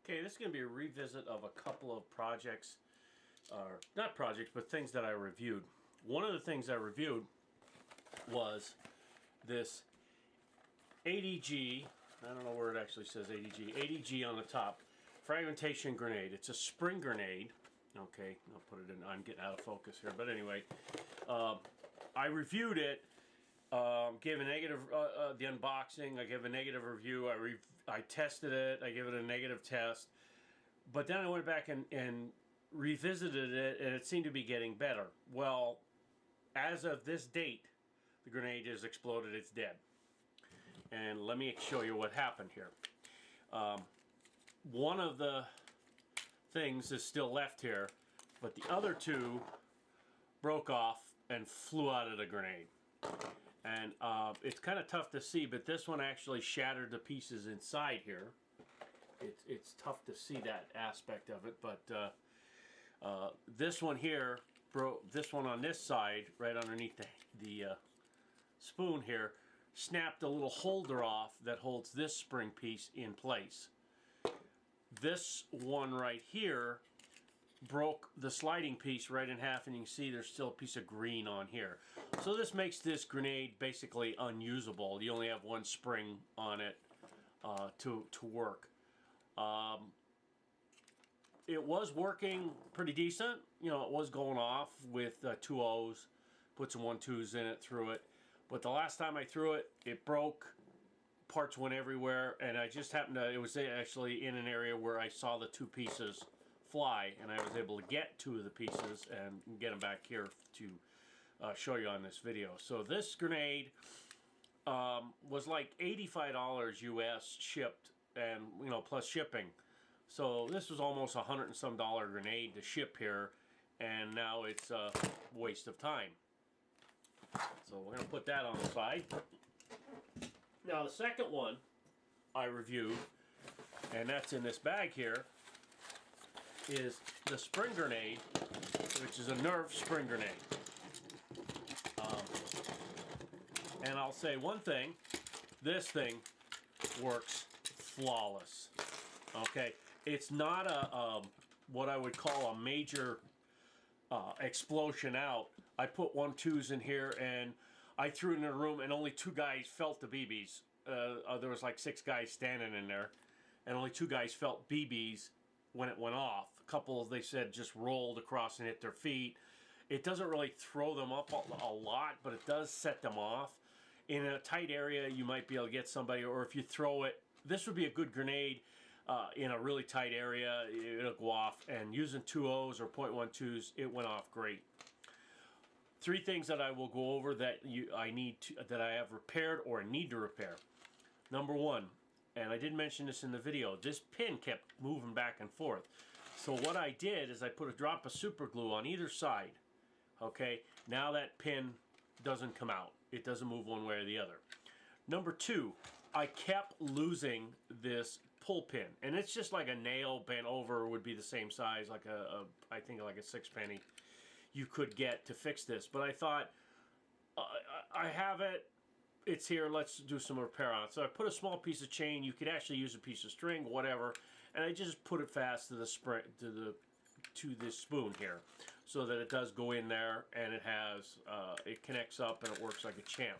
Okay, this is going to be a revisit of a couple of projects, or not projects, but things that I reviewed. One of the things I reviewed was this ADG, I don't know where it actually says ADG, ADG on the top, fragmentation grenade. It's a spring grenade. Okay, I'll put it in, I'm getting out of focus here, but anyway, I reviewed it. Gave a negative, the unboxing, I gave a negative review, I tested it, I gave it a negative test, but then I went back and revisited it, and it seemed to be getting better. Well, as of this date, the grenade has exploded, it's dead. And let me show you what happened here. One of the things is still left here, but the other two broke off and flew out of the grenade. And it's kind of tough to see, but this one actually shattered to pieces inside here. It's tough to see that aspect of it, but this one here broke. This one on this side, right underneath the spoon here, snapped a little holder off that holds this spring piece in place. This one right here broke the sliding piece right in half, and you can see there's still a piece of green on here. So this makes this grenade basically unusable. You only have one spring on it to work. It was working pretty decent. You know, it was going off with 2 O's, put some 1 2's in it, threw it. But the last time I threw it, it broke. Parts went everywhere, and I just happened to, it was actually in an area where I saw the 2 pieces fly, and I was able to get 2 of the pieces and get them back here to show you on this video. So this grenade was like $85 US shipped, and you know, plus shipping. So this was almost $100 and some grenade to ship here, and now it's a waste of time. So we're going to put that on the side. Now the second one I reviewed, and that's in this bag here, is the spring grenade, which is a Nerf spring grenade. And I'll say one thing, this thing works flawless. Okay, it's not a what I would call a major explosion out. I put 1 2's in here, and I threw it in a room, and only 2 guys felt the BBs. There was like 6 guys standing in there, and only 2 guys felt BBs when it went off. A couple, they said, just rolled across and hit their feet. It doesn't really throw them up a lot, but it does set them off. In a tight area, you might be able to get somebody, or if you throw it, this would be a good grenade in a really tight area. It'll go off, and using 2 O's or .1 2's, it went off great. 3 things that I will go over that that I have repaired or need to repair. Number 1, and I did mention this in the video, this pin kept moving back and forth. So what I did is I put a drop of super glue on either side. Okay, now that pin doesn't come out. It doesn't move one way or the other. Number 2, I kept losing this pull pin, and it's just like a nail bent over, would be the same size, like I think like a 6-penny you could get to fix this. But I thought, I have it, it's here, let's do some repair on it. So I put a small piece of chain, you could actually use a piece of string, whatever, and I just put it fast to the spring, to this spoon here, so that it does go in there, and it has it connects up and it works like a champ.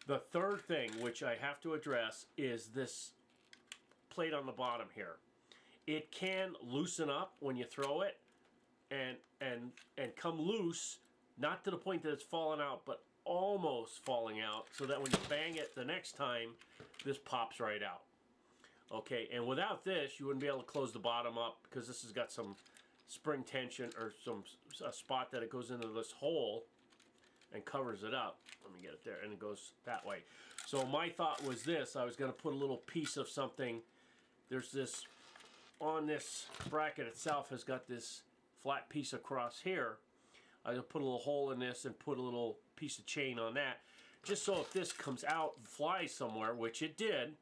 The third thing which I have to address is this plate on the bottom here. It can loosen up when you throw it and come loose, not to the point that it's falling out, but almost falling out, so that when you bang it the next time, this pops right out. Okay, and without this, you wouldn't be able to close the bottom up, because this has got some spring tension, or a spot that it goes into this hole and covers it up. Let me get it there, and it goes that way. So my thought was this, I was going to put a little piece of something. There's this, on this bracket itself has got this flat piece across here. I'll put a little hole in this and put a little piece of chain on that, just so if this comes out and flies somewhere, which it did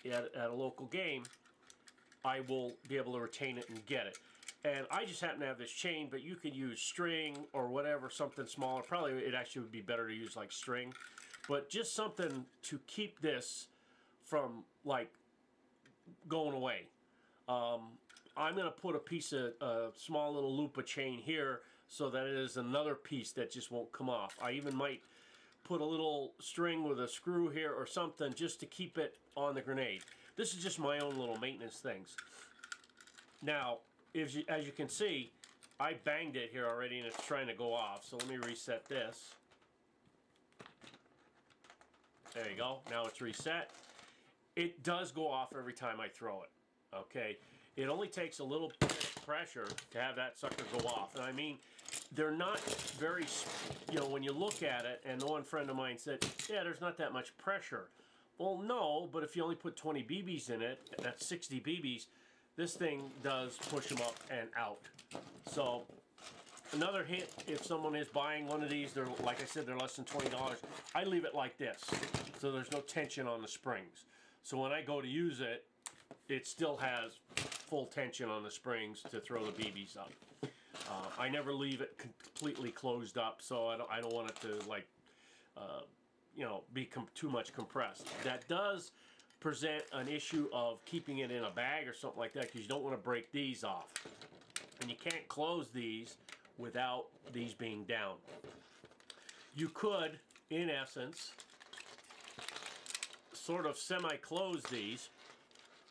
at a local game, I will be able to retain it and get it. And I just happen to have this chain, but you could use string or whatever, something smaller. Probably it actually would be better to use like string, but just something to keep this from like going away. I'm going to put a piece of small little loop of chain here so that it is another piece that just won't come off. I even might put a little string with a screw here or something just to keep it on the grenade. This is just my own little maintenance things. Now, as you can see, I banged it here already and it's trying to go off. So let me reset this. There you go. Now it's reset. It does go off every time I throw it. Okay. It only takes a little bit of pressure to have that sucker go off. And I mean, they're not very, you know, when you look at it, and the one friend of mine said, yeah, there's not that much pressure. Well, no, but if you only put 20 BBs in it, that's 60 BBs, this thing does push them up and out. So another hint, if someone is buying one of these, they're, like I said, they're less than $20. I leave it like this, so there's no tension on the springs. So when I go to use it, it still has full tension on the springs to throw the BBs up. I never leave it completely closed up, so I don't want it to, like, you know, be too much compressed. That does present an issue of keeping it in a bag or something like that, because you don't want to break these off. And you can't close these without these being down. You could, in essence, sort of semi-close these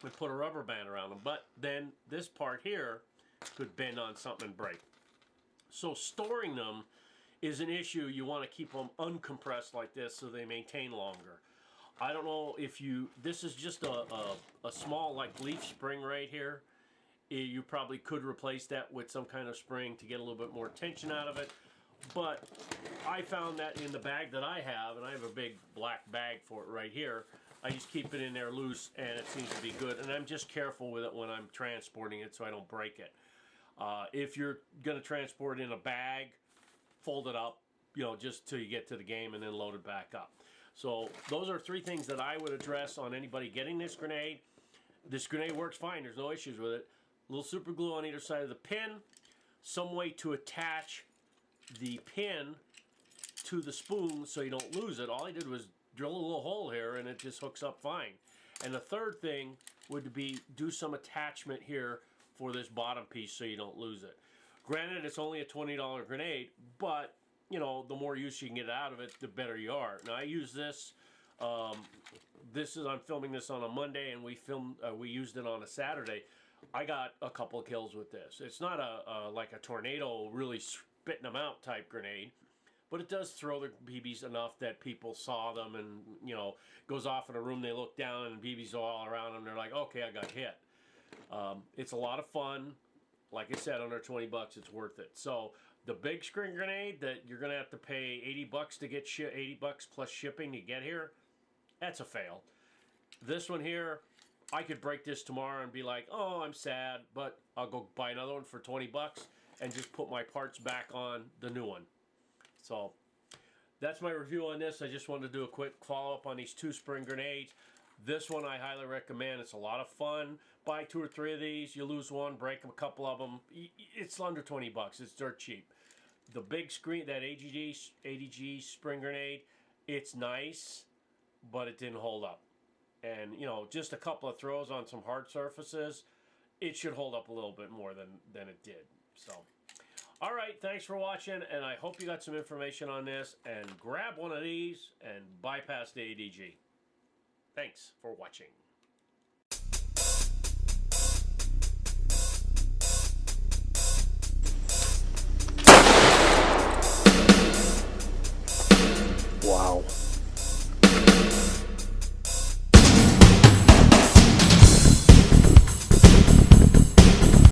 and put a rubber band around them, but then this part here could bend on something and break. So storing them is an issue. You want to keep them uncompressed like this so they maintain longer. I don't know if you, this is just a small like leaf spring right here. You probably could replace that with some kind of spring to get a little bit more tension out of it. But I found that in the bag that I have, and I have a big black bag for it right here, I just keep it in there loose and it seems to be good. And I'm just careful with it when I'm transporting it so I don't break it. If you're going to transport it in a bag, fold it up, you know, just till you get to the game and then load it back up. So those are three things that I would address on anybody getting this grenade. This grenade works fine. There's no issues with it. A little super glue on either side of the pin. Some way to attach the pin to the spoon so you don't lose it. All I did was drill a little hole here and it just hooks up fine. And the third thing would be do some attachment here for this bottom piece so you don't lose it. Granted, it's only a $20 grenade, but you know, the more use you can get out of it, the better you are. Now I use this. I'm filming this on a Monday, and we used it on a Saturday. I got a couple of kills with this. It's not like a tornado, really spitting them out type grenade, but it does throw the BBs enough that people saw them, and you know, goes off in a room. They look down, and BBs are all around them. They're like, okay, I got hit. It's a lot of fun. Like I said, under 20 bucks, it's worth it. So the big screen grenade that you're going to have to pay 80 bucks to get 80 bucks plus shipping to get here, that's a fail. This one here, I could break this tomorrow and be like, oh, I'm sad, but I'll go buy another one for 20 bucks and just put my parts back on the new one. So that's my review on this. I just wanted to do a quick follow-up on these two spring grenades. This one I highly recommend. It's a lot of fun. Buy 2 or 3 of these. You lose one, break them, a couple of them. It's under 20 bucks. It's dirt cheap. The big screen, that ADG spring grenade, it's nice, but it didn't hold up. And, you know, just a couple of throws on some hard surfaces, it should hold up a little bit more than it did. So, all right, thanks for watching, and I hope you got some information on this. And grab one of these and bypass the ADG. Thanks for watching. Wow.